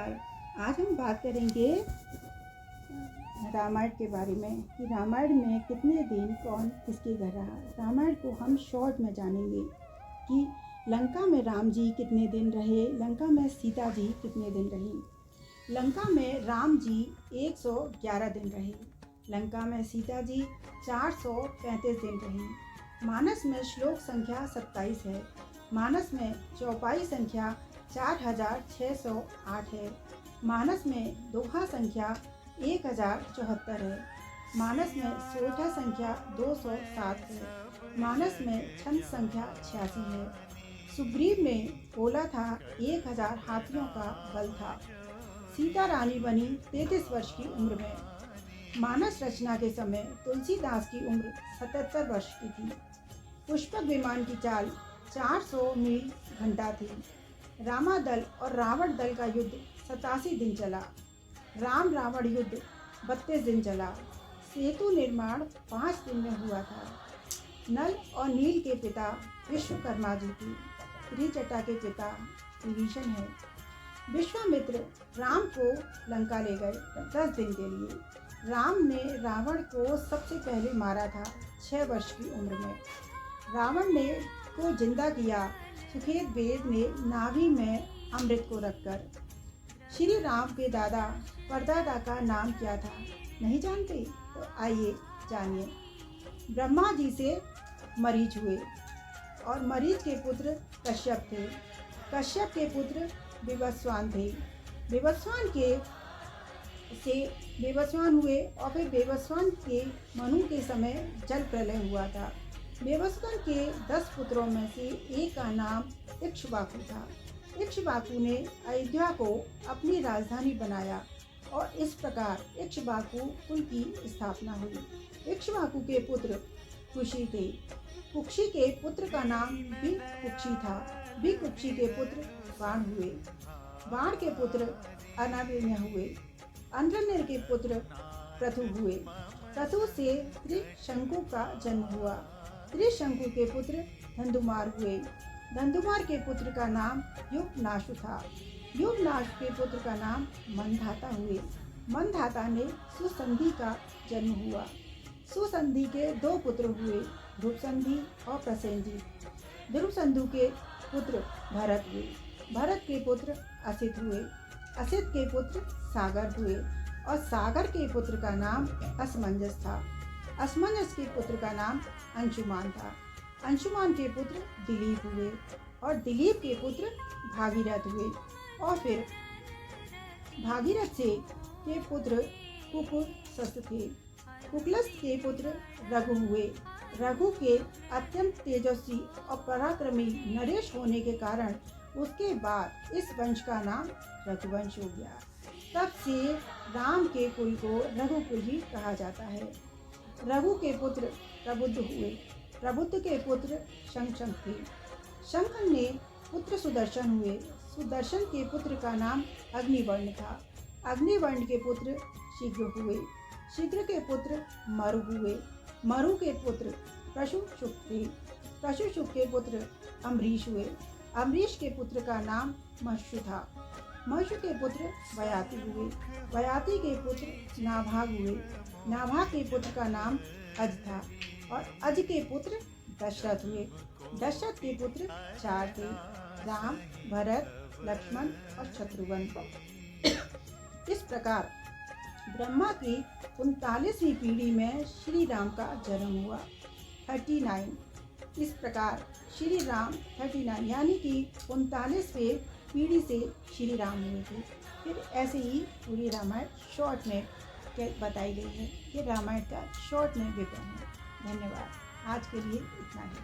नमस्कार। आज हम बात करेंगे रामायण के बारे में कि रामायण में कितने दिन कौन किसके घर रहा। रामायण को हम शॉर्ट में जानेंगे कि लंका में राम जी कितने दिन रहे, लंका में सीता जी कितने दिन रही। लंका में राम जी 111 दिन रहे, लंका में सीता जी 435 दिन रही। मानस में श्लोक संख्या 27 है, मानस में चौपाई संख्या 4608 है, मानस में दोहा संख्या 1074 है, मानस में सोठा संख्या 207 है, मानस में छंद संख्या 86 है। सुग्रीव ने बोला था 1000 हाथियों का बल था। सीता रानी बनी 33 वर्ष की उम्र में। मानस रचना के समय तुलसीदास की उम्र 77 वर्ष की थी। पुष्पक विमान की चाल 400 मील घंटा थी। रामादल और रावण दल का युद्ध 87 दिन चला। राम रावण युद्ध 32 दिन चला। सेतु निर्माण 5 दिन में हुआ था। नल और नील के पिता विश्वकर्मा जी थी। त्रिजटा के पिता विभीषण है। विश्वामित्र राम को लंका ले गए 10 दिन के लिए। राम ने रावण को सबसे पहले मारा था 6 वर्ष की उम्र में। रावण ने को जिंदा किया सुखेत वेद ने नाभि में अमृत को रखकर। श्री राम के दादा परदादा का नाम क्या था, नहीं जानते? तो आइए जानिए। ब्रह्मा जी से मरीच हुए और मरीच के पुत्र कश्यप थे। कश्यप के पुत्र विवस्वान थे। विवस्वान हुए और फिर विवस्वान के मनु के समय जल प्रलय हुआ था। विवस्वान के 10 पुत्रों में से एक का नाम इक्ष्वाकु था। इक्ष्वाकु ने अयोध्या को अपनी राजधानी बनाया और इस प्रकार इक्ष्वाकु कुल की स्थापना हुई। इक्ष्वाकु के पुत्र कुशी थे। कुक्षी के पुत्र का नाम विकुक्षी था। विकुक्षी के पुत्र बाण हुए। बाण के पुत्र अनार्य हुए। अनरण्य के पुत्र प्रथु हुए। प्रथु से त्रिशंकु का जन्म हुआ। त्रिशंकु के पुत्र धंधुमार हुए। धंधुमार के पुत्र का नाम युगनाशु था। युगनाशु के पुत्र का नाम मंधाता हुए। मंधाता ने सुसंधि का जन्म हुआ। सुसंधि के 2 पुत्र हुए, ध्रुवसंधि और प्रसेनजीत। ध्रुवसंधु के पुत्र भरत हुए। भरत के पुत्र असित हुए। असित के पुत्र सागर हुए और सागर के पुत्र का नाम असमंजस था। असमंजस के पुत्र का नाम अंशुमान था। अंशुमान के पुत्र दिलीप हुए और दिलीप के पुत्र भागीरथ हुए और फिर भागीरथ से के पुत्र कुकुलस्थ थे। कुकुलस्थ के पुत्र रघु हुए। रघु के अत्यंत तेजस्वी और पराक्रमी नरेश होने के कारण उसके बाद इस वंश का नाम रघुवंश हो गया। तब से राम के कुल को रघुकुल ही कहा जाता है। रघु के पुत्र प्रबुद्ध हुए। प्रबुद्ध के पुत्र शंखचूड़ थे। शंख ने पुत्र सुदर्शन हुए। सुदर्शन के पुत्र का नाम अग्निवर्ण था। अग्निवर्ण के पुत्र शीघ्र हुए। शीघ्र के पुत्र मरु हुए। मरु के पुत्र प्रशुशुक थे। प्रशुशुक के पुत्र अम्बरीश हुए। अम्बरीश के पुत्र का नाम मशु था। मशु के पुत्र वयाति हुए। वयाति के पुत्र नाभाग हुए। नाभाग के पुत्र का नाम अज था और अज के पुत्र दशरथ हुए। दशरथ के पुत्र 4 थे, राम, भरत, लक्ष्मण और शत्रुघ्न। इस प्रकार ब्रह्मा की 39वीं पीढ़ी में श्री राम का जन्म हुआ। 39 इस प्रकार श्री राम 39 यानी कि 39वें पीढ़ी से श्री राम हुए थे। फिर ऐसे ही पूरी रामायण शॉर्ट में बताई गई है। ये रामायण का शॉर्ट में विवरण है। धन्यवाद। आज के लिए इतना ही।